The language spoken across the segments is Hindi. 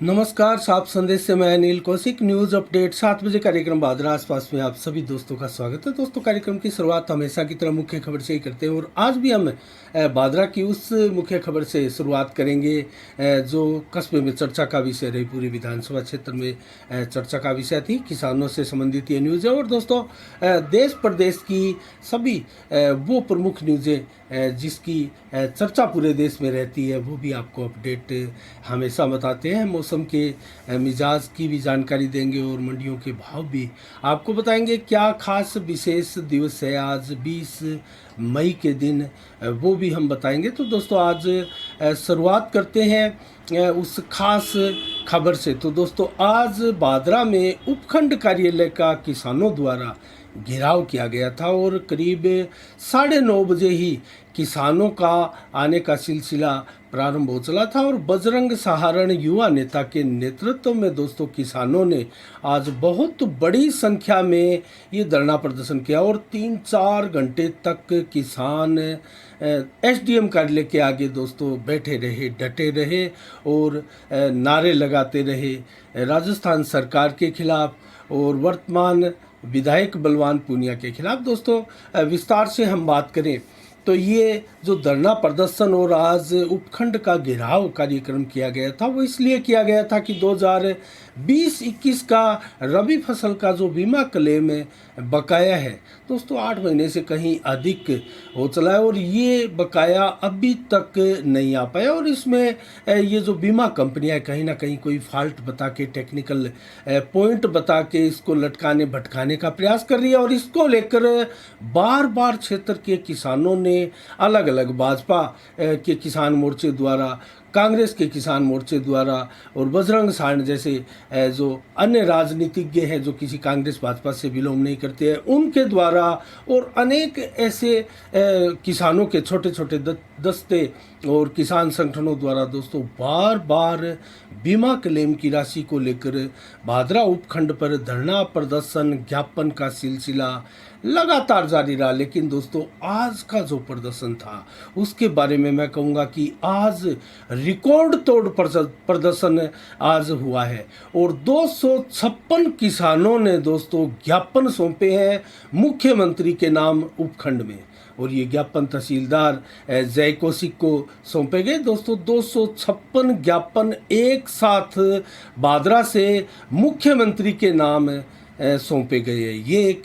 नमस्कार, साफ संदेश से मैं अनिल कौशिक। न्यूज़ अपडेट 7 बजे कार्यक्रम बादरा आसपास में आप सभी दोस्तों का स्वागत है। दोस्तों, कार्यक्रम की शुरुआत हमेशा की तरह मुख्य खबर से ही करते हैं और आज भी हम बादरा की उस मुख्य खबर से शुरुआत करेंगे जो कस्बे में चर्चा का विषय रही। पूरी विधानसभा क्षेत्र में चर्चा का विषय थी, किसानों से संबंधित ये न्यूज़ है। और दोस्तों, देश प्रदेश की सभी वो प्रमुख न्यूज़ें जिसकी चर्चा पूरे देश में रहती है, वो भी आपको अपडेट हमेशा बताते हैं। मौसम के मिजाज की भी जानकारी देंगे और मंडियों के भाव भी आपको बताएंगे। क्या खास विशेष दिवस है आज 20 मई के दिन, वो भी हम बताएंगे। तो दोस्तों, आज शुरुआत करते हैं उस खास खबर से। तो दोस्तों, आज बादरा में उपखंड कार्यालय का किसानों द्वारा घेराव किया गया था और करीब 9:30 बजे ही किसानों का आने का सिलसिला प्रारंभ हो चला था और बजरंग सहारण युवा नेता के नेतृत्व में दोस्तों किसानों ने आज बहुत बड़ी संख्या में ये धरना प्रदर्शन किया और 3-4 घंटे तक किसान एसडीएम कार्यालय के आगे दोस्तों बैठे रहे, डटे रहे और नारे लगाते रहे राजस्थान सरकार के खिलाफ और वर्तमान विधायक बलवान पूनिया के खिलाफ। दोस्तों, विस्तार से हम बात करें तो ये जो धरना प्रदर्शन और आज उपखंड का घेराव कार्यक्रम किया गया था, वो इसलिए किया गया था कि 2020-21 का रबी फसल का जो बीमा क्लेम बकाया है दोस्तों 8 महीने से कहीं अधिक हो चला है और ये बकाया अभी तक नहीं आ पाया। और इसमें ये जो बीमा कंपनियां कहीं ना कहीं कोई फॉल्ट बता के, टेक्निकल पॉइंट बता के इसको लटकाने भटकाने का प्रयास कर रही है और इसको लेकर बार बार क्षेत्र के किसानों ने अलग अलग भाजपा के किसान मोर्चे द्वारा, कांग्रेस के किसान मोर्चे द्वारा और बजरंग सहारण जैसे जो अन्य राजनीतिज्ञ हैं जो किसी कांग्रेस भाजपा से बिलोंग नहीं करते हैं, उनके द्वारा और अनेक ऐसे किसानों के छोटे छोटे दस्ते और किसान संगठनों द्वारा दोस्तों बार बार बीमा क्लेम की राशि को लेकर भादरा उपखंड पर धरना प्रदर्शन ज्ञापन का सिलसिला लगातार जारी रहा। लेकिन दोस्तों, आज का जो प्रदर्शन था उसके बारे में मैं कहूँगा कि आज रिकॉर्ड तोड़ प्रदर्शन आज हुआ है और 256 किसानों ने दोस्तों ज्ञापन सौंपे हैं मुख्यमंत्री के नाम उपखंड में और ये ज्ञापन तहसीलदार जय कौशिक को सौंपे गए। दोस्तों, 256 ज्ञापन एक साथ बादरा से मुख्यमंत्री के नाम सौंपे गए हैं, ये एक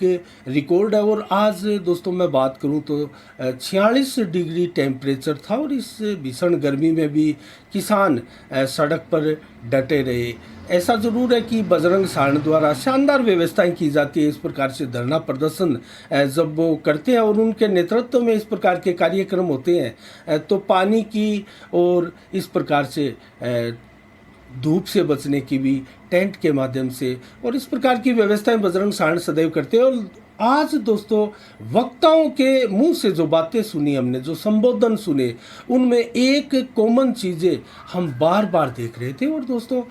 रिकॉर्ड है। और आज दोस्तों मैं बात करूं तो 46 डिग्री टेम्परेचर था और इस भीषण गर्मी में भी किसान सड़क पर डटे रहे। ऐसा ज़रूर है कि बजरंग सहारण द्वारा शानदार व्यवस्थाएं की जाती है इस प्रकार से धरना प्रदर्शन जब वो करते हैं और उनके नेतृत्व में इस प्रकार के कार्यक्रम होते हैं तो पानी की और इस प्रकार से धूप से बचने की भी टेंट के माध्यम से और इस प्रकार की व्यवस्थाएं बजरंग सहारण सदैव करते हैं। और आज दोस्तों वक्ताओं के मुंह से जो बातें सुनी हमने, जो संबोधन सुने, उनमें एक कॉमन चीज़ें हम बार बार देख रहे थे। और दोस्तों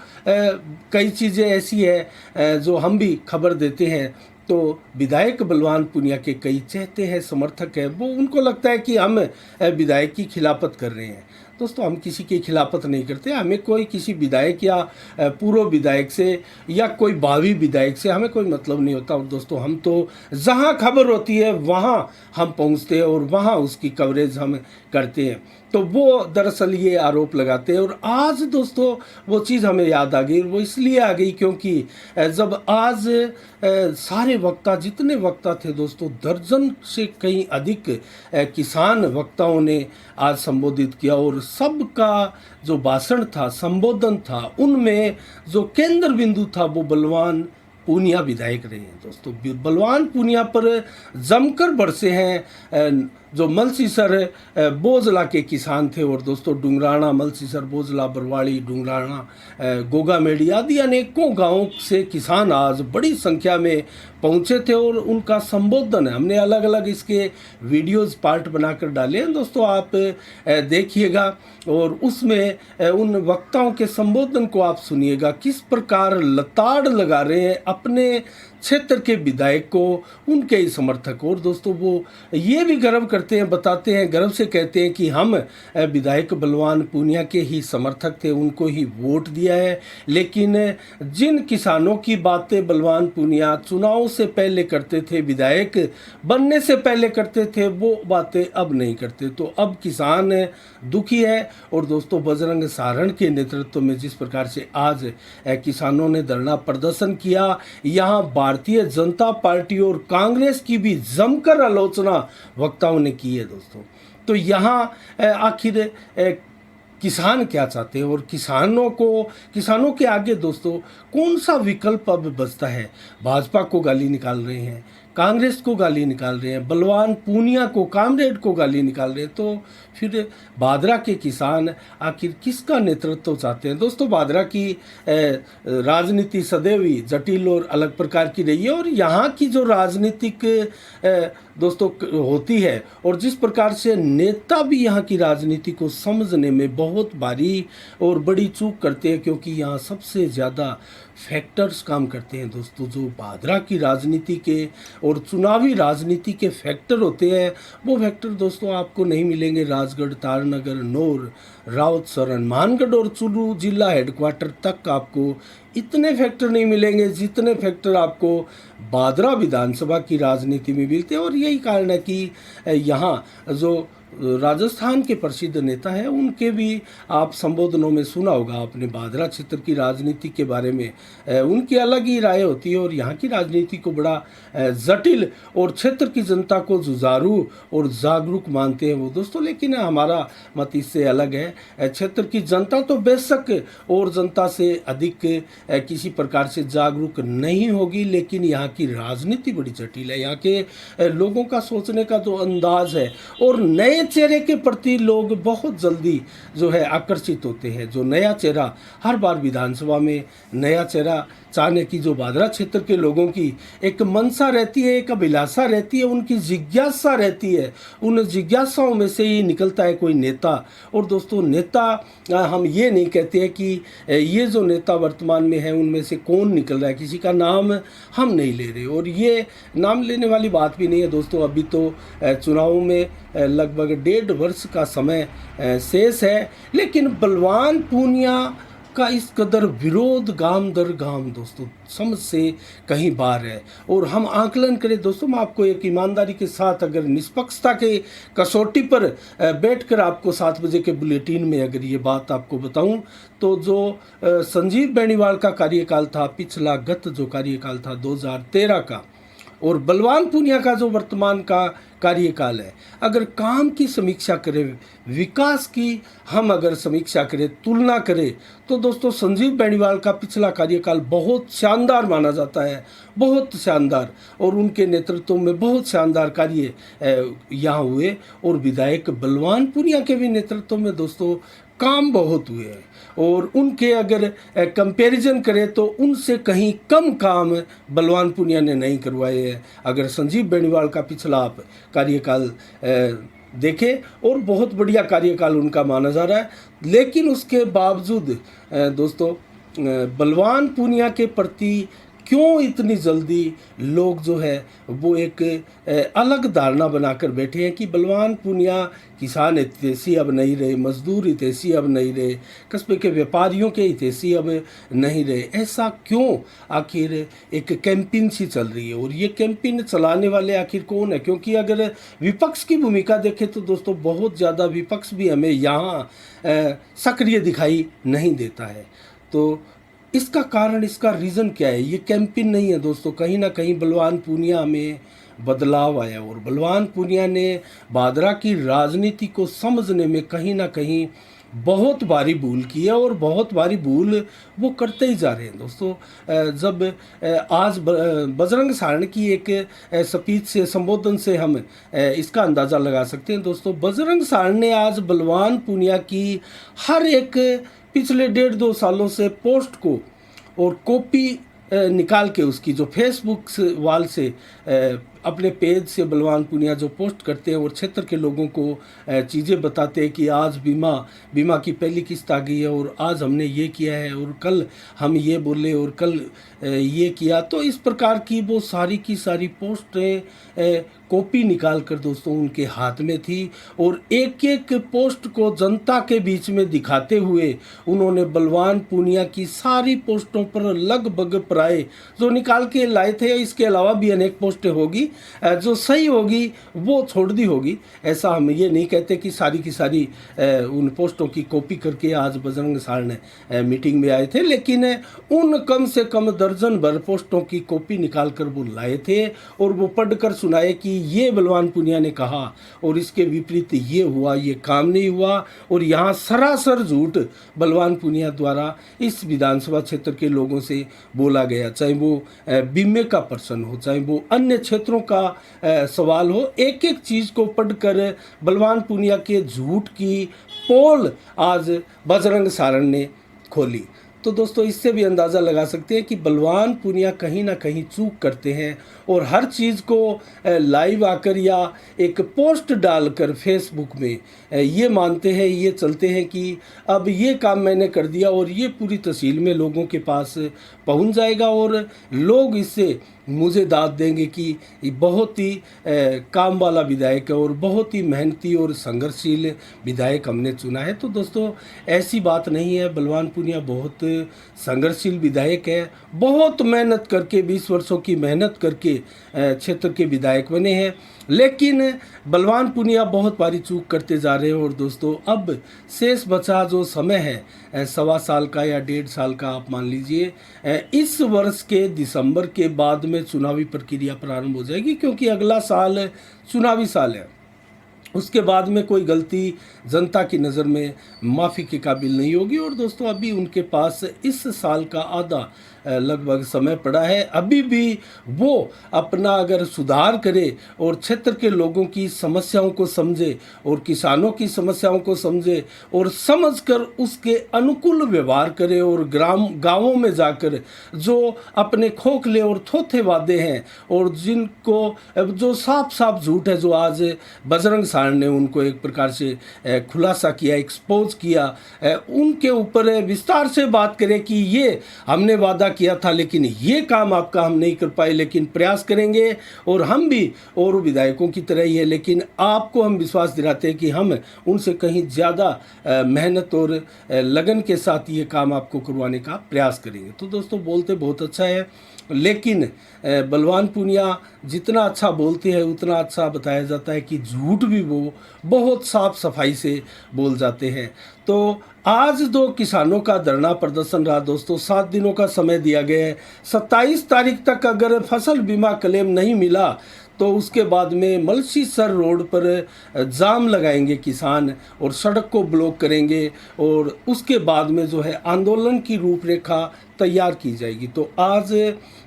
कई चीज़ें ऐसी है जो हम भी खबर देते हैं तो विधायक बलवान पूनिया के कई चहेते हैं, समर्थक हैं, वो उनको लगता है कि हम विधायक की खिलाफत कर रहे हैं। दोस्तों, हम किसी की खिलाफत नहीं करते। हमें कोई किसी विधायक या पूर्व विधायक से या कोई भावी विधायक से हमें कोई मतलब नहीं होता। और दोस्तों, हम तो जहां खबर होती है वहां हम पहुंचते हैं और वहां उसकी कवरेज हम करते हैं। तो वो दरअसल ये आरोप लगाते हैं और आज दोस्तों वो चीज़ हमें याद आ गई। वो इसलिए आ गई क्योंकि जब आज सारे वक्ता, जितने वक्ता थे दोस्तों, दर्जन से कहीं अधिक किसान वक्ताओं ने आज संबोधित किया और सबका जो भाषण था, संबोधन था, उनमें जो केंद्र बिंदु था वो बलवान पूनिया विधायक रहे हैं। दोस्तों, बलवान पूनिया पर जमकर बरसे हैं जो मलसीसर बोझला के किसान थे। और दोस्तों, डुंगराना, मलसीसर, बोझला, बरवाड़ी, डुंगराना, गोगामेड़ी आदि अनेकों गांवों से किसान आज बड़ी संख्या में पहुंचे थे और उनका संबोधन हमने अलग अलग इसके वीडियोस पार्ट बनाकर डाले हैं। दोस्तों, आप देखिएगा और उसमें उन वक्ताओं के संबोधन को आप सुनिएगा, किस प्रकार लताड़ लगा रहे हैं अपने क्षेत्र के विधायक को, उनके ही समर्थक। और दोस्तों वो ये भी गर्व करते हैं, बताते हैं, गर्व से कहते हैं कि हम विधायक बलवान पूनिया के ही समर्थक थे, उनको ही वोट दिया है। लेकिन जिन किसानों की बातें बलवान पूनिया चुनाव से पहले करते थे, विधायक बनने से पहले करते थे, वो बातें अब नहीं करते। तो अब किसान दुखी है। और दोस्तों बजरंग सारण के नेतृत्व में जिस प्रकार से आज किसानों ने धरना प्रदर्शन किया, यहाँ भारतीय जनता पार्टी और कांग्रेस की भी जमकर आलोचना वक्ताओं ने की है दोस्तों। तो यहाँ आखिर किसान क्या चाहते हैं और किसानों के आगे दोस्तों कौन सा विकल्प अब बचता है? भाजपा को गाली निकाल रहे हैं, कांग्रेस को गाली निकाल रहे हैं, बलवान पूनिया को, कामरेड को गाली निकाल रहे हैं। तो फिर भादरा के किसान आखिर किसका नेतृत्व चाहते हैं? दोस्तों भादरा की राजनीति सदैव ही जटिल और अलग प्रकार की रही है। और यहाँ की जो राजनीतिक दोस्तों होती है, और जिस प्रकार से नेता भी यहाँ की राजनीति को समझने में बहुत भारी और बड़ी चूक करते हैं, क्योंकि यहाँ सबसे ज़्यादा फैक्टर्स काम करते हैं दोस्तों। जो भादरा की राजनीति के और चुनावी राजनीति के फैक्टर होते हैं, वो फैक्टर दोस्तों आपको नहीं मिलेंगे राजगढ़, तारनगर, नौर, राउतसरन, मानगढ़ और चुरू जिला हेडक्वार्टर तक आपको इतने फैक्टर नहीं मिलेंगे जितने फैक्टर आपको भादरा विधानसभा की राजनीति में मिलते हैं। और यही कारण है कि यहाँ जो राजस्थान के प्रसिद्ध नेता हैं, उनके भी आप संबोधनों में सुना होगा आपने भादरा क्षेत्र की राजनीति के बारे में। उनकी अलग ही राय होती है और यहाँ की राजनीति को बड़ा जटिल और क्षेत्र की जनता को जुझारू और जागरूक मानते हैं वो दोस्तों। लेकिन हमारा मत इससे अलग है। क्षेत्र की जनता तो बेशक और जनता से अधिक किसी प्रकार से जागरूक नहीं होगी, लेकिन यहाँ की राजनीति बड़ी जटिल है। यहाँ के लोगों का सोचने का जो अंदाज है, और नए चेहरे के प्रति लोग बहुत जल्दी जो है आकर्षित होते हैं। जो नया चेहरा, हर बार विधानसभा में नया चेहरा चाहने की जो भादरा क्षेत्र के लोगों की एक मनसा रहती है, एक अभिलाषा रहती है, उनकी जिज्ञासा रहती है। उन जिज्ञासाओं में से ही निकलता है कोई नेता। और दोस्तों नेता, हम ये नहीं कहते हैं कि ये जो नेता वर्तमान में है उनमें से कौन निकल रहा है, किसी का नाम हम नहीं ले रहे। और ये नाम लेने वाली बात भी नहीं है दोस्तों। अभी तो चुनाव में लगभग 1.5 वर्ष का समय शेष है, लेकिन बलवान पूनिया का इस कदर विरोध गांव दर गांव दोस्तों समझ से कहीं बाहर है। और हम आकलन करें दोस्तों, मैं आपको एक ईमानदारी के साथ, अगर निष्पक्षता के कसौटी पर बैठकर आपको 7 बजे के बुलेटिन में अगर ये बात आपको बताऊं, तो जो संजीव बेनीवाल का कार्यकाल था, पिछला गत जो कार्यकाल था 2013 का, और बलवान पूनिया का जो वर्तमान का कार्यकाल है, अगर काम की समीक्षा करें, विकास की हम अगर समीक्षा करें, तुलना करें, तो दोस्तों संजीव बेनीवाल का पिछला कार्यकाल बहुत शानदार माना जाता है, बहुत शानदार। और उनके नेतृत्व में बहुत शानदार कार्य यहाँ हुए। और विधायक बलवान पूनिया के भी नेतृत्व में दोस्तों काम बहुत हुए हैं। और उनके अगर कंपैरिजन करें तो उनसे कहीं कम काम बलवान पूनिया ने नहीं करवाए हैं। अगर संजीव बेनीवाल का पिछला आप कार्यकाल देखें, और बहुत बढ़िया कार्यकाल उनका माना जा रहा है, लेकिन उसके बावजूद दोस्तों बलवान पूनिया के प्रति क्यों इतनी जल्दी लोग जो है वो एक अलग धारणा बनाकर बैठे हैं कि बलवान पूनिया किसान हितैषी अब नहीं रहे, मजदूर हितैषी अब नहीं रहे, कस्बे के व्यापारियों के हितैषी अब नहीं रहे। ऐसा क्यों? आखिर एक कैंपेन सी चल रही है, और ये कैंपेन चलाने वाले आखिर कौन है? क्योंकि अगर विपक्ष की भूमिका देखें तो दोस्तों बहुत ज़्यादा विपक्ष भी हमें यहाँ सक्रिय दिखाई नहीं देता है। तो इसका कारण, इसका रीज़न क्या है? ये कैंपेन नहीं है दोस्तों, कहीं ना कहीं बलवान पूनिया में बदलाव आया, और बलवान पूनिया ने भादरा की राजनीति को समझने में कहीं ना कहीं बहुत भारी भूल की है, और बहुत भारी भूल वो करते ही जा रहे हैं दोस्तों। जब आज बजरंग सारण की एक स्पीच से, संबोधन से हम इसका अंदाज़ा लगा सकते हैं दोस्तों। बजरंग सारण ने आज बलवान पूनिया की हर एक पिछले 1.5-2 सालों से पोस्ट को और कॉपी निकाल के उसकी जो फेसबुक वाल से अपने पेज से बलवान पूनिया जो पोस्ट करते हैं और क्षेत्र के लोगों को चीज़ें बताते हैं कि आज बीमा की पहली किस्त आ गई है और आज हमने ये किया है और कल हम ये बोले और कल ये किया। तो इस प्रकार की वो सारी की सारी पोस्टें कॉपी निकाल कर दोस्तों उनके हाथ में थी और एक एक पोस्ट को जनता के बीच में दिखाते हुए उन्होंने बलवान पूनिया की सारी पोस्टों पर लगभग प्राय जो निकाल के लाए थे। इसके अलावा भी अनेक पोस्टें होगी जो सही होगी वो छोड़ दी होगी, ऐसा हम ये नहीं कहते कि सारी की सारी उन पोस्टों की कॉपी करके आज बजरंग सारण मीटिंग में आए थे, लेकिन उन कम से कम दर्जन भर पोस्टों की कॉपी निकाल कर वो लाए थे और वो पढ़कर सुनाए कि ये बलवान पूनिया ने कहा और इसके विपरीत ये हुआ, ये काम नहीं हुआ। और यहाँ सरासर झूठ बलवान पूनिया द्वारा इस विधानसभा क्षेत्र के लोगों से बोला गया, चाहे वो बीमे का पर्सन हो, चाहे वो अन्य क्षेत्रों का सवाल हो। एक एक चीज़ को पढ़कर बलवान पूनिया के झूठ की पोल आज बजरंग सारण ने खोली। तो दोस्तों इससे भी अंदाज़ा लगा सकते हैं कि बलवान पूनिया कहीं ना कहीं चूक करते हैं और हर चीज़ को लाइव आकर या एक पोस्ट डालकर फेसबुक में ये मानते हैं, ये चलते हैं कि अब ये काम मैंने कर दिया और ये पूरी तहसील में लोगों के पास पहुंच जाएगा और लोग इससे मुझे दाद देंगे कि ये बहुत ही काम वाला विधायक है और बहुत ही मेहनती और संघर्षशील विधायक हमने चुना है। तो दोस्तों ऐसी बात नहीं है। बलवान पूनिया बहुत संघर्षशील विधायक है, बहुत मेहनत करके 20 वर्षों की मेहनत करके क्षेत्र के विधायक बने हैं, लेकिन बलवान पूनिया बहुत बारी चूक करते जा रहे हैं। और दोस्तों अब शेष बचा जो समय है 1.25 साल का या 1.5 साल का आप मान लीजिए, इस वर्ष के दिसंबर के बाद में चुनावी प्रक्रिया प्रारंभ हो जाएगी, क्योंकि अगला साल चुनावी साल है। उसके बाद में कोई गलती जनता की नज़र में माफ़ी के काबिल नहीं होगी। और दोस्तों अभी उनके पास इस साल का आधा लगभग समय पड़ा है। अभी भी वो अपना अगर सुधार करे और क्षेत्र के लोगों की समस्याओं को समझे और किसानों की समस्याओं को समझे और समझकर उसके अनुकूल व्यवहार करे और गांवों में जाकर जो अपने खोखले और थोथे वादे हैं और जिनको जो साफ साफ झूठ है, जो आज बजरंग सारण ने उनको एक प्रकार से खुलासा किया, एक्सपोज किया, उनके ऊपर विस्तार से बात करें कि ये हमने वादा किया था लेकिन ये काम आपका हम नहीं कर पाए, लेकिन प्रयास करेंगे और हम भी और विधायकों की तरह ही है, लेकिन आपको हम विश्वास दिलाते हैं कि हम उनसे कहीं ज़्यादा मेहनत और लगन के साथ ये काम आपको करवाने का प्रयास करेंगे। तो दोस्तों बोलते बहुत अच्छा है, लेकिन बलवान पूनिया जितना अच्छा बोलते हैं उतना अच्छा बताया जाता है कि झूठ भी वो बहुत साफ सफाई से बोल जाते हैं। तो आज 2 किसानों का धरना प्रदर्शन रहा दोस्तों, 7 दिनों का समय दिया गया है। 27 तारीख तक अगर फसल बीमा क्लेम नहीं मिला तो उसके बाद में मलसीसर रोड पर जाम लगाएंगे किसान और सड़क को ब्लॉक करेंगे और उसके बाद में जो है आंदोलन की रूपरेखा तैयार की जाएगी। तो आज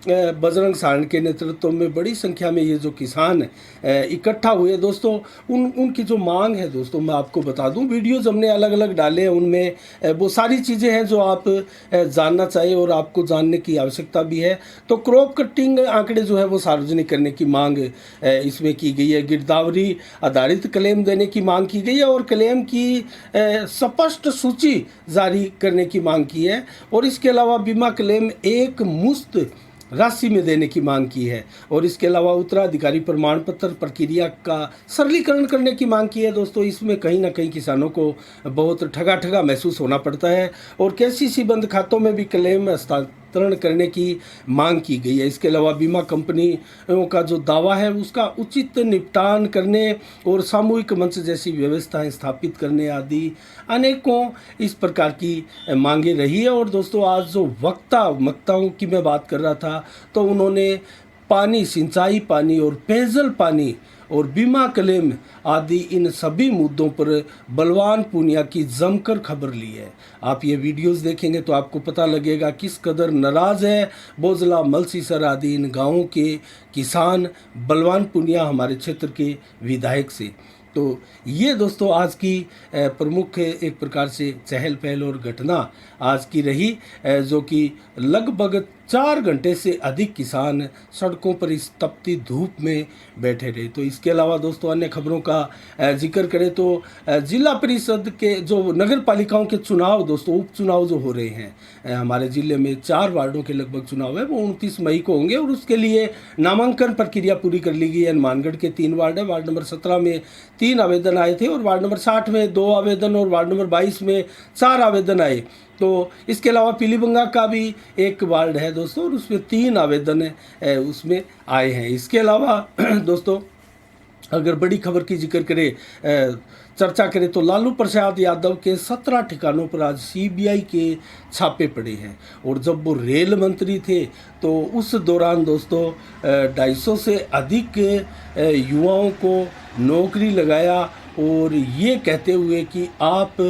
बजरंग सारण के नेतृत्व में बड़ी संख्या में ये जो किसान इकट्ठा हुए दोस्तों, उनकी जो मांग है दोस्तों मैं आपको बता दूं, वीडियोज़ हमने अलग अलग डाले हैं, उनमें वो सारी चीज़ें हैं जो आप जानना चाहिए और आपको जानने की आवश्यकता भी है। तो क्रॉप कटिंग आंकड़े जो है वो सार्वजनिक करने की मांग इसमें की गई है, गिरदावरी आधारित क्लेम देने की मांग की गई है और क्लेम की स्पष्ट सूची जारी करने की मांग की है और इसके अलावा बीमा क्लेम एक मुश्त राशि में देने की मांग की है और इसके अलावा उत्तराधिकारी प्रमाण पत्र प्रक्रिया का सरलीकरण करने की मांग की है। दोस्तों इसमें कहीं ना कहीं किसानों को बहुत ठगा महसूस होना पड़ता है और केसीसी बंद खातों में भी क्लेम हस्तांतरण करने की मांग की गई है। इसके अलावा बीमा कंपनियों का जो दावा है उसका उचित निपटान करने और सामूहिक मंच जैसी व्यवस्थाएं स्थापित करने आदि अनेकों इस प्रकार की मांगे रही है। और दोस्तों आज जो वक्ताओं की मैं बात कर रहा था तो उन्होंने पानी, सिंचाई पानी और पेयजल पानी और बीमा क्लेम आदि इन सभी मुद्दों पर बलवान पूनिया की जमकर खबर ली है। आप ये वीडियोस देखेंगे तो आपको पता लगेगा किस कदर नाराज़ है बोजला, मलसीसर आदि इन गांवों के किसान बलवान पूनिया हमारे क्षेत्र के विधायक से। तो ये दोस्तों आज की प्रमुख एक प्रकार से चहल पहल और घटना आज की रही, जो कि लगभग 4 घंटे से अधिक किसान सड़कों पर इस तपती धूप में बैठे रहे। तो इसके अलावा दोस्तों अन्य खबरों का जिक्र करें तो जिला परिषद के जो नगर पालिकाओं के चुनाव दोस्तों उपचुनाव जो हो रहे हैं हमारे ज़िले में 4 वार्डों के लगभग चुनाव है, वो 29 मई को होंगे और उसके लिए नामांकन प्रक्रिया पूरी कर ली गई है। हनुमानगढ़ के 3 वार्ड है, वार्ड नंबर 17 में 3 आवेदन आए थे और वार्ड नंबर 60 में 2 आवेदन और वार्ड नंबर 22 में 4 आवेदन आए। तो इसके अलावा पीलीबंगा का भी एक वार्ड है दोस्तों और उसमें 3 आवेदन उसमें आए हैं। इसके अलावा दोस्तों अगर बड़ी खबर की जिक्र करें चर्चा करें तो लालू प्रसाद यादव के 17 ठिकानों पर आज सीबीआई के छापे पड़े हैं और जब वो रेल मंत्री थे तो उस दौरान दोस्तों 250 से अधिक युवाओं को नौकरी लगाया और ये कहते हुए कि आप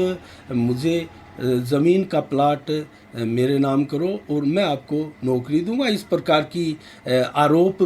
मुझे ज़मीन का प्लाट मेरे नाम करो और मैं आपको नौकरी दूंगा। इस प्रकार की आरोप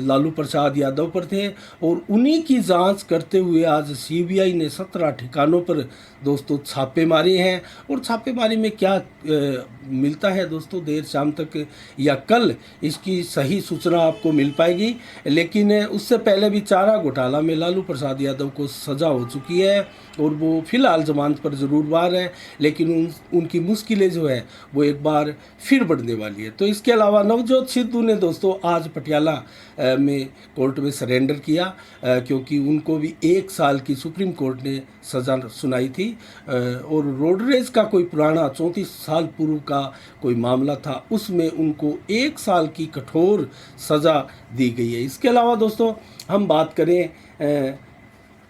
लालू प्रसाद यादव पर थे और उन्हीं की जांच करते हुए आज सीबीआई ने 17 ठिकानों पर दोस्तों छापे मारे हैं और छापेमारी में क्या मिलता है दोस्तों देर शाम तक या कल इसकी सही सूचना आपको मिल पाएगी। लेकिन उससे पहले भी चारा घोटाला में लालू प्रसाद यादव को सज़ा हो चुकी है और वो फिलहाल जमानत पर ज़रूर बाहर है, लेकिन उनकी मुश्किलें जो है वो एक बार फिर बढ़ने वाली है। तो इसके अलावा नवजोत सिद्धू ने दोस्तों आज पटियाला में कोर्ट में सरेंडर किया क्योंकि उनको भी 1 साल की सुप्रीम कोर्ट ने सज़ा सुनाई थी और रोड रेज का कोई पुराना 34 साल पूर्व का कोई मामला था, उसमें उनको 1 साल की कठोर सज़ा दी गई है। इसके अलावा दोस्तों हम बात करें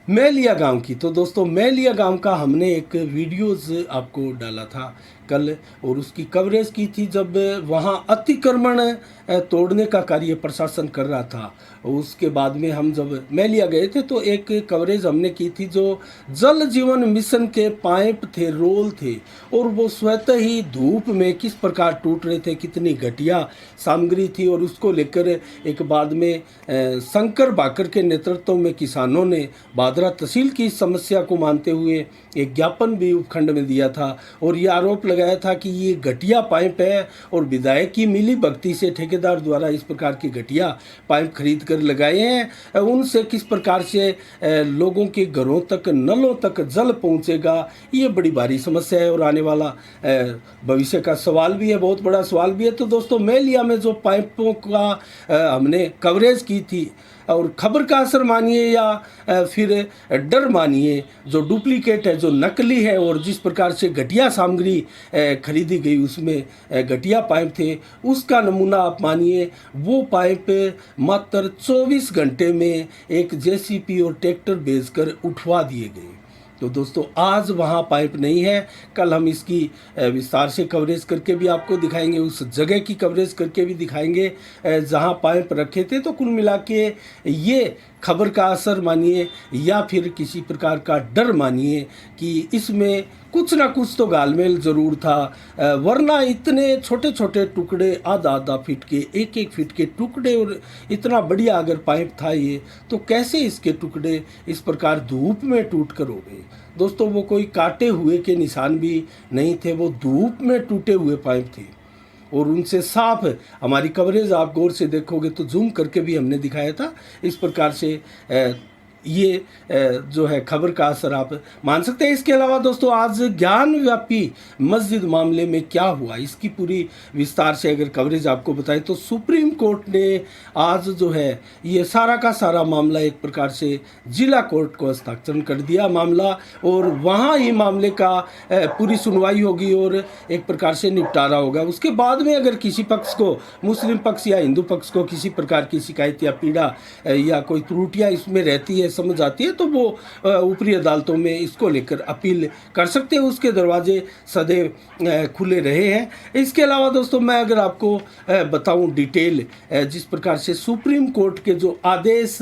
मैलिया गांव की, तो दोस्तों मैलिया गांव का हमने एक वीडियोज़ आपको डाला था कल और उसकी कवरेज की थी जब वहां अतिक्रमण तोड़ने का कार्य प्रशासन कर रहा था। उसके बाद में हम जब मैलिया गए थे तो एक कवरेज हमने की थी जो जल जीवन मिशन के पाइप थे, रोल थे और वो स्वतः ही धूप में किस प्रकार टूट रहे थे, कितनी घटिया सामग्री थी और उसको लेकर एक बाद में शंकर भाकर के नेतृत्व में किसानों ने भादरा तहसील की समस्या को मानते हुए एक ज्ञापन भी उपखंड में दिया था और ये आरोप लगाया था कि ये घटिया पाइप है और विधायक की मिली भगती से ठेकेदार द्वारा इस प्रकार की घटिया पाइप खरीद कर लगाए हैं। उनसे किस प्रकार से लोगों के घरों तक, नलों तक जल पहुंचेगा, ये बड़ी भारी समस्या है और आने वाला भविष्य का सवाल भी है, बहुत बड़ा सवाल भी है। तो दोस्तों मैलिया में जो पाइपों का हमने कवरेज की थी और खबर का असर मानिए या फिर डर मानिए, जो डुप्लीकेट है, जो नकली है और जिस प्रकार से घटिया सामग्री खरीदी गई उसमें घटिया पाइप थे, उसका नमूना आप मानिए। वो पाइप मात्र 24 घंटे में एक जेसीबी और ट्रैक्टर भेजकर उठवा दिए गए। तो दोस्तों आज वहाँ पाइप नहीं है, कल हम इसकी विस्तार से कवरेज करके भी आपको दिखाएंगे, उस जगह की कवरेज करके भी दिखाएंगे जहाँ पाइप रखे थे। तो कुल मिला के ये खबर का असर मानिए या फिर किसी प्रकार का डर मानिए कि इसमें कुछ ना कुछ तो गालमेल ज़रूर था, वरना इतने छोटे छोटे टुकड़े, आधा फीट के, 1 फीट के टुकड़े और इतना बढ़िया अगर पाइप था ये, तो कैसे इसके टुकड़े इस प्रकार धूप में टूट कर हो गए। दोस्तों वो कोई काटे हुए के निशान भी नहीं थे, वो धूप में टूटे हुए पाइप थे और उनसे साफ हमारी कवरेज आप गौर से देखोगे तो जूम करके भी हमने दिखाया था। इस प्रकार से ये जो है खबर का असर आप मान सकते हैं। इसके अलावा दोस्तों आज ज्ञान व्यापी मस्जिद मामले में क्या हुआ, इसकी पूरी विस्तार से अगर कवरेज आपको बताएं तो सुप्रीम कोर्ट ने आज जो है ये सारा का सारा मामला एक प्रकार से जिला कोर्ट को हस्तांतरण कर दिया मामला और वहाँ ही मामले का पूरी सुनवाई होगी और एक प्रकार से निपटारा होगा। उसके बाद में अगर किसी पक्ष को, मुस्लिम पक्ष या हिंदू पक्ष को किसी प्रकार की शिकायत या पीड़ा या कोई त्रुटियाँ इसमें रहती है, समझ आती है, तो वो ऊपरी अदालतों में इसको लेकर अपील कर सकते हैं। उसके दरवाजे सदैव खुले रहे हैं। इसके अलावा दोस्तों मैं अगर आपको बताऊं डिटेल, जिस प्रकार से सुप्रीम कोर्ट के जो आदेश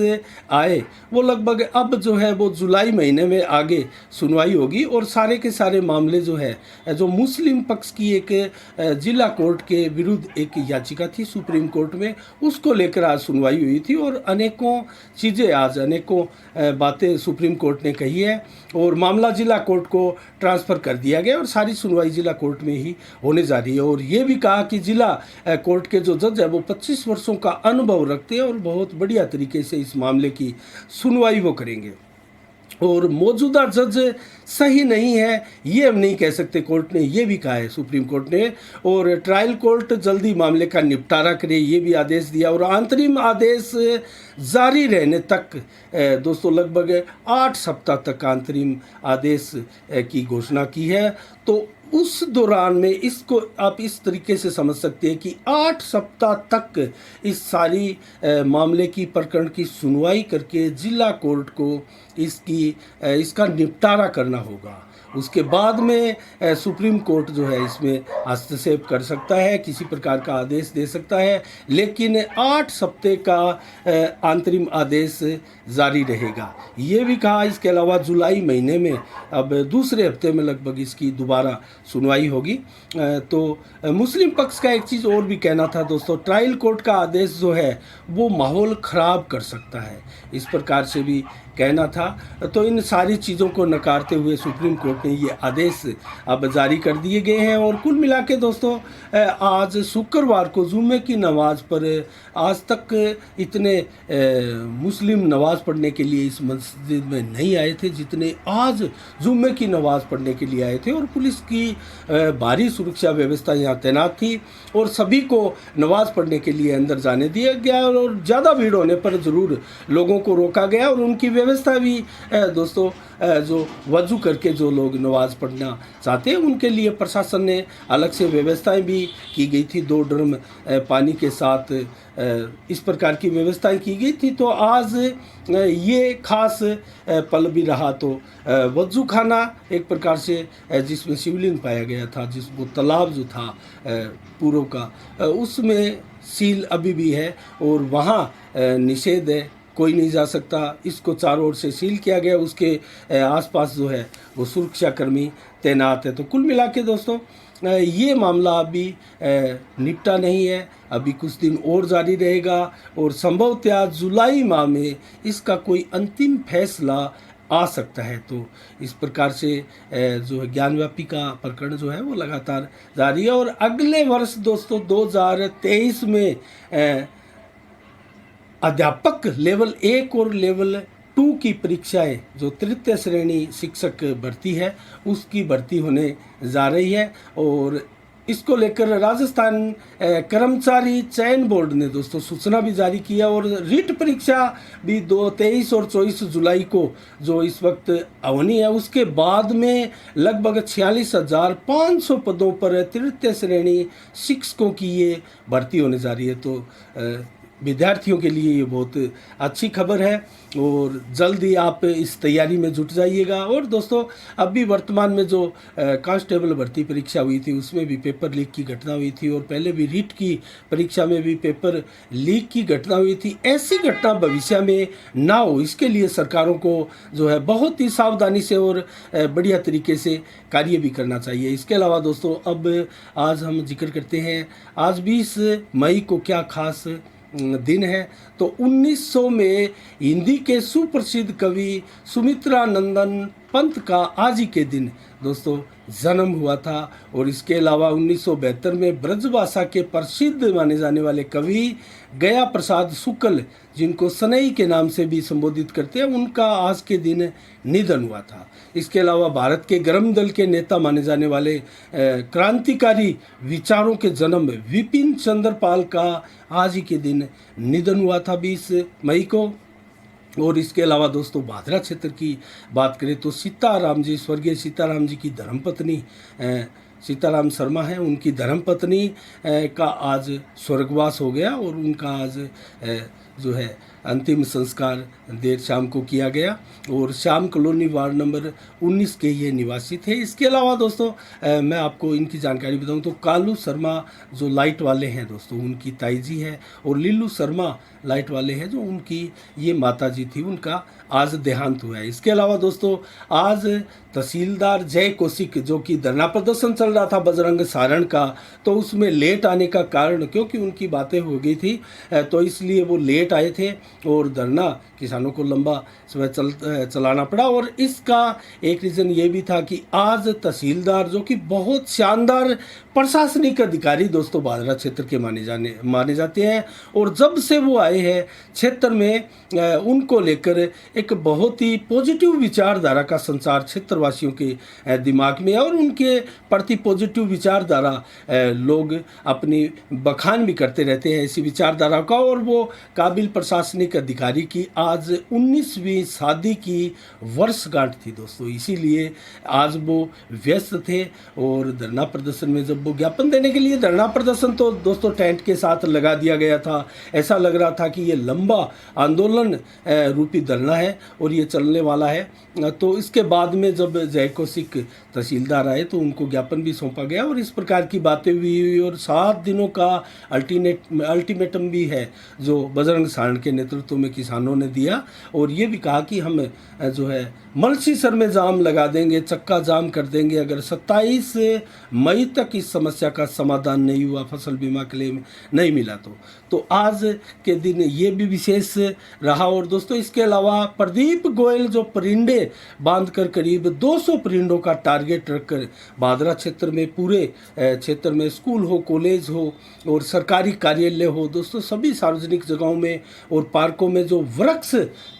आए वो लगभग अब जो है वो जुलाई महीने में आगे सुनवाई होगी और सारे के सारे मामले जो है, जो मुस्लिम पक्ष की एक जिला कोर्ट के विरुद्ध एक याचिका थी सुप्रीम कोर्ट में, उसको लेकर आज सुनवाई हुई थी और अनेकों चीज़ें आज, अनेकों बातें सुप्रीम कोर्ट ने कही है और मामला जिला कोर्ट को ट्रांसफ़र कर दिया गया और सारी सुनवाई जिला कोर्ट में ही होने जा रही है। और ये भी कहा कि जिला कोर्ट के जो जज है वो 25 वर्षों का अनुभव रखते हैं और बहुत बढ़िया तरीके से इस मामले की सुनवाई वो करेंगे। और मौजूदा जज सही नहीं है ये हम नहीं कह सकते, कोर्ट ने ये भी कहा है सुप्रीम कोर्ट ने। और ट्रायल कोर्ट जल्दी मामले का निपटारा करे ये भी आदेश दिया। और अंतरिम आदेश जारी रहने तक दोस्तों लगभग 8 सप्ताह तक अंतरिम आदेश की घोषणा की है। तो उस दौरान में इसको आप इस तरीके से समझ सकते हैं कि 8 सप्ताह तक इस सारी मामले की प्रकरण की सुनवाई करके जिला कोर्ट को इसका निपटारा करना होगा। उसके बाद में सुप्रीम कोर्ट जो है इसमें हस्तक्षेप कर सकता है, किसी प्रकार का आदेश दे सकता है, लेकिन 8 सप्ताह का अंतरिम आदेश जारी रहेगा ये भी कहा। इसके अलावा जुलाई महीने में अब दूसरे हफ्ते में लगभग इसकी दोबारा सुनवाई होगी। तो मुस्लिम पक्ष का एक चीज़ और भी कहना था दोस्तों, ट्रायल कोर्ट का आदेश जो है वो माहौल ख़राब कर सकता है, इस प्रकार से भी कहना था। तो इन सारी चीज़ों को नकारते हुए सुप्रीम कोर्ट ने ये आदेश अब जारी कर दिए गए हैं। और कुल मिला के दोस्तों आज शुक्रवार को जुम्मे की नमाज़ पर आज तक इतने मुस्लिम नमाज़ पढ़ने के लिए इस मस्जिद में नहीं आए थे जितने आज जुम्मे की नमाज़ पढ़ने के लिए आए थे। और पुलिस की भारी सुरक्षा व्यवस्था यहाँ तैनात थी और सभी को नमाज़ पढ़ने के लिए अंदर जाने दिया गया। और ज़्यादा भीड़ होने पर ज़रूर लोगों को रोका गया और उनकी व्यवस्था भी दोस्तों जो वजू करके जो लोग नमाज़ पढ़ना चाहते हैं उनके लिए प्रशासन ने अलग से व्यवस्थाएं भी की गई थी। 2 ड्रम पानी के साथ इस प्रकार की व्यवस्थाएं की गई थी। तो आज ये खास पल भी रहा। तो वजू खाना एक प्रकार से जिसमें शिवलिंग पाया गया था, जिस वो तालाब जो था पूर्व का, उसमें सील अभी भी है और वहाँ निषेध है, कोई नहीं जा सकता। इसको चारों ओर से सील किया गया, उसके आसपास जो है वो सुरक्षाकर्मी तैनात है। तो कुल मिला के दोस्तों ये मामला अभी निपटा नहीं है, अभी कुछ दिन और जारी रहेगा और संभवतः जुलाई माह में इसका कोई अंतिम फैसला आ सकता है। तो इस प्रकार से जो है ज्ञानव्यापी का प्रकरण जो है वो लगातार जारी है। और अगले वर्ष दोस्तों 2023 में अध्यापक लेवल 1 और लेवल 2 की परीक्षाएं जो तृतीय श्रेणी शिक्षक भर्ती है उसकी भर्ती होने जा रही है। और इसको लेकर राजस्थान कर्मचारी चयन बोर्ड ने दोस्तों सूचना भी जारी किया और रीट परीक्षा भी 23 और 24 जुलाई को जो इस वक्त होनी है, उसके बाद में लगभग 46,500 पदों पर तृतीय श्रेणी शिक्षकों की ये भर्ती होने जा रही है। तो विद्यार्थियों के लिए ये बहुत अच्छी खबर है और जल्दी आप इस तैयारी में जुट जाइएगा। और दोस्तों अभी वर्तमान में जो कांस्टेबल भर्ती परीक्षा हुई थी उसमें भी पेपर लीक की घटना हुई थी और पहले भी रीट की परीक्षा में भी पेपर लीक की घटना हुई थी। ऐसी घटना भविष्य में ना हो इसके लिए सरकारों को जो है बहुत ही सावधानी से और बढ़िया तरीके से कार्य भी करना चाहिए। इसके अलावा दोस्तों अब आज हम जिक्र करते हैं आज 20 मई को क्या खास दिन है। तो 1900 में हिंदी के सुप्रसिद्ध कवि सुमित्रा नंदन पंत का आज ही के दिन दोस्तों जन्म हुआ था। और इसके अलावा 1972 में ब्रजभाषा के प्रसिद्ध माने जाने वाले कवि गया प्रसाद शुक्ल जिनको सनई के नाम से भी संबोधित करते हैं उनका आज के दिन निधन हुआ था। इसके अलावा भारत के गर्म दल के नेता माने जाने वाले क्रांतिकारी विचारों के जन्म विपिन चंद्र पाल का आज ही के दिन निधन हुआ था 20 मई को। और इसके अलावा दोस्तों भादरा क्षेत्र की बात करें तो सीताराम जी, स्वर्गीय सीताराम जी की धर्मपत्नी सीताराम शर्मा है, उनकी धर्मपत्नी का आज स्वर्गवास हो गया और उनका आज जो है अंतिम संस्कार देर शाम को किया गया। और श्याम कॉलोनी वार्ड नंबर 19 के ये निवासी थे। इसके अलावा दोस्तों मैं आपको इनकी जानकारी बताऊं तो कालू शर्मा जो लाइट वाले हैं दोस्तों उनकी ताई जी है और लीलू शर्मा लाइट वाले हैं जो उनकी ये माता जी थी, उनका आज देहांत हुआ है। इसके अलावा दोस्तों आज तहसीलदार जय कौशिक जो कि धरना प्रदर्शन चल रहा था बजरंग सारण का, तो उसमें लेट आने का कारण क्योंकि उनकी बातें हो गई थी तो इसलिए वो लेट आए थे। और धरना किसानों को लंबा समय चलाना पड़ा। और इसका एक रीज़न ये भी था कि आज तहसीलदार, जो कि बहुत शानदार प्रशासनिक अधिकारी दोस्तों भादरा क्षेत्र के माने जाते हैं, और जब से वो आए हैं क्षेत्र में उनको लेकर एक बहुत ही पॉजिटिव विचारधारा का संचार क्षेत्रवासियों के दिमाग में है, और उनके प्रति पॉजिटिव विचारधारा लोग अपनी बखान भी करते रहते हैं ऐसी विचारधारा का। और वो काबिल प्रशासनिक अधिकारी की आज 19वीं शादी की वर्षगांठ थी दोस्तों, इसीलिए आज वो व्यस्त थे। और धरना प्रदर्शन में जब वो ज्ञापन देने के लिए, धरना प्रदर्शन तो दोस्तों टेंट के साथ लगा दिया गया था, ऐसा लग रहा था कि ये लंबा आंदोलन रूपी धरना है और ये चलने वाला है। तो इसके बाद में जब जय कौशिक तहसीलदार आए तो उनको ज्ञापन भी सौंपा गया और इस प्रकार की बातें भी हुई, और 7 दिनों का अल्टीमेटम भी है जो बजरंग सारण के नेतृत्व में किसानों ने दिया। और ये भी कहा कि हम जो है मलसीसर में जाम लगा देंगे, चक्का जाम कर देंगे अगर 27 मई तक इस समस्या का समाधान नहीं हुआ, फसल बीमा क्लेम नहीं मिला तो आज के दिन ये भी विशेष रहा। और दोस्तों इसके अलावा प्रदीप गोयल जो परिंडे बांधकर करीब 200 परिंडों का टारगेट रखकर भादरा क्षेत्र में, पूरे क्षेत्र में स्कूल हो, कॉलेज हो और सरकारी कार्यालय हो दोस्तों, सभी सार्वजनिक जगहों में और पार्कों में जो वृक्ष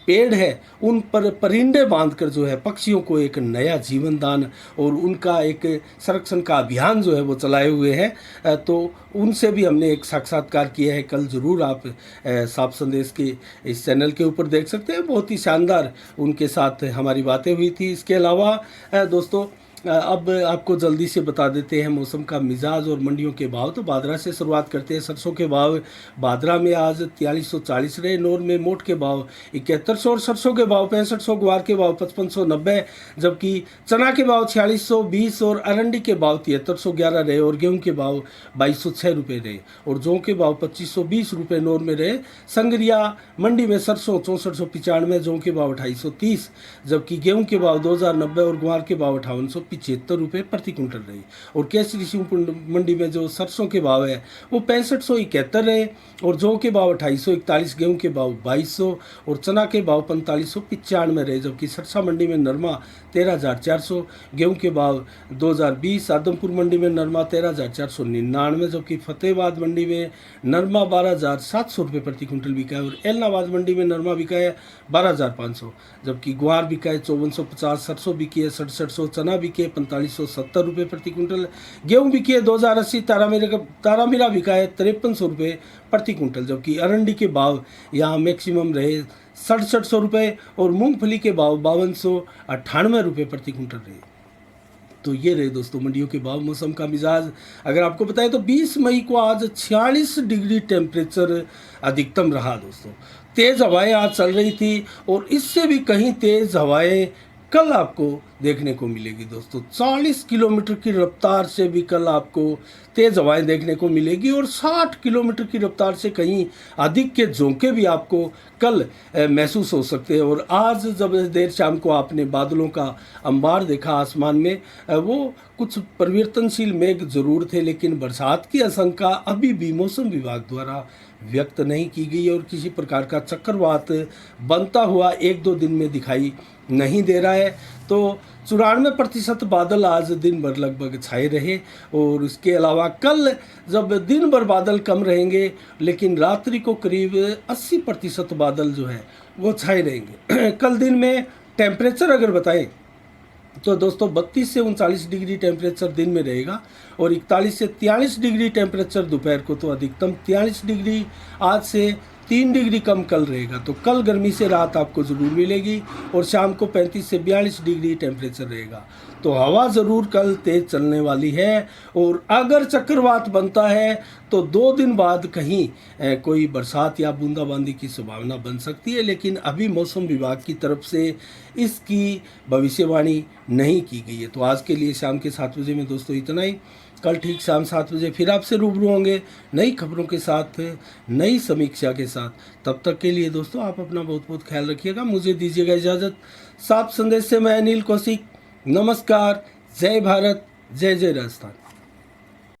पेड़ है उन पर परिंडे बांधकर जो है पक्षियों को एक नया जीवन दान और उनका एक संरक्षण का अभियान जो है वो चलाए हुए हैं। तो उनसे भी हमने एक साक्षात्कार किया है, कल ज़रूर आप साफ संदेश के इस चैनल के ऊपर देख सकते हैं। बहुत ही शानदार उनके साथ हमारी बातें हुई थी। इसके अलावा दोस्तों अब आपको जल्दी से बता देते हैं मौसम का मिजाज और मंडियों के भाव। तो भादरा से शुरुआत करते हैं। सरसों के भाव भादरा में आज 4340 रहे, नौर में मोट के भाव 7100 और सरसों के भाव 6500, ग्वार के भाव 5590, जबकि चना के भाव 4620 और अरंडी के भाव 7311 रहे और गेहूं के भाव 2206 रुपये रहे और जौ के भाव 2520 रुपये नौर में रहे। संगरिया मंडी में सरसों 6495, जौ के भाव 2830, जबकि गेहूं के भाव 2090 और ग्वार के भाव 5875 रुपये प्रति कुंटल रही। और केसरी शिवपुर मंडी में जो सरसों के भाव है वो 6571 रहे और जौ के भाव 2841, गेहूं के भाव 2200 और चना के भाव 4595 रहे, जबकि सरसा मंडी में नरमा 13400, गेहूं के भाव 2020, आदमपुर मंडी में नरमा 13499, जबकि फतेहाबाद मंडी में नरमा 12700 रुपये प्रति कुंटल बिका है और एलनाबाद मंडी में नरमा बिका है 12500, जबकि ग्वार बिका है 5450, सरसों बिकी है 6700, चना बिके 4570 रुपये प्रति कुंटल, गेहूं बिकी है 2080, तारामीरा बिका है 5300 रुपये प्रति कुंटल, जबकि अरंडी के भाव यहाँ मैक्सिमम रहे 6700 रुपये और मूंगफली के भाव 5298 रुपये प्रति कुंटल रहे। तो ये रहे दोस्तों मंडियों के भाव। मौसम का मिजाज अगर आपको बताएं तो 20 मई को आज 46 डिग्री टेम्परेचर अधिकतम रहा दोस्तों। तेज़ हवाएं आज चल रही थी और इससे भी कहीं तेज़ हवाएं कल आपको देखने को मिलेगी दोस्तों। 40 किलोमीटर की रफ्तार से भी कल आपको तेज़ हवाएं देखने को मिलेगी और 60 किलोमीटर की रफ्तार से कहीं अधिक के झोंके भी आपको कल महसूस हो सकते हैं। और आज जब देर शाम को आपने बादलों का अंबार देखा आसमान में, वो कुछ परिवर्तनशील मेघ जरूर थे, लेकिन बरसात की आशंका अभी भी मौसम विभाग द्वारा व्यक्त नहीं की गई और किसी प्रकार का चक्रवात बनता हुआ 1-2 दिन में दिखाई नहीं दे रहा है। तो 94% बादल आज दिन भर लगभग छाए रहे और इसके अलावा कल जब दिन भर बादल कम रहेंगे लेकिन रात्रि को करीब 80% बादल जो है वो छाए रहेंगे। कल दिन में टेम्परेचर अगर बताएं तो दोस्तों 32 से 39 डिग्री टेम्परेचर दिन में रहेगा और 41 से 43 डिग्री टेम्परेचर दोपहर को। तो अधिकतम 43 डिग्री आज से 3 डिग्री कम कल रहेगा। तो कल गर्मी से राहत आपको ज़रूर मिलेगी और शाम को 35 से 42 डिग्री टेम्परेचर रहेगा। तो हवा ज़रूर कल तेज़ चलने वाली है और अगर चक्रवात बनता है तो 2 दिन बाद कहीं कोई बरसात या बूंदाबांदी की संभावना बन सकती है, लेकिन अभी मौसम विभाग की तरफ से इसकी भविष्यवाणी नहीं की गई है। तो आज के लिए शाम के 7 बजे में दोस्तों इतना ही। कल ठीक शाम 7 बजे फिर आपसे रूबरू होंगे नई खबरों के साथ, नई समीक्षा के साथ। तब तक के लिए दोस्तों आप अपना बहुत बहुत ख्याल रखिएगा। मुझे दीजिएगा इजाज़त। साफ संदेश से मैं अनिल कौशिक। नमस्कार। जय भारत, जय जय राजस्थान।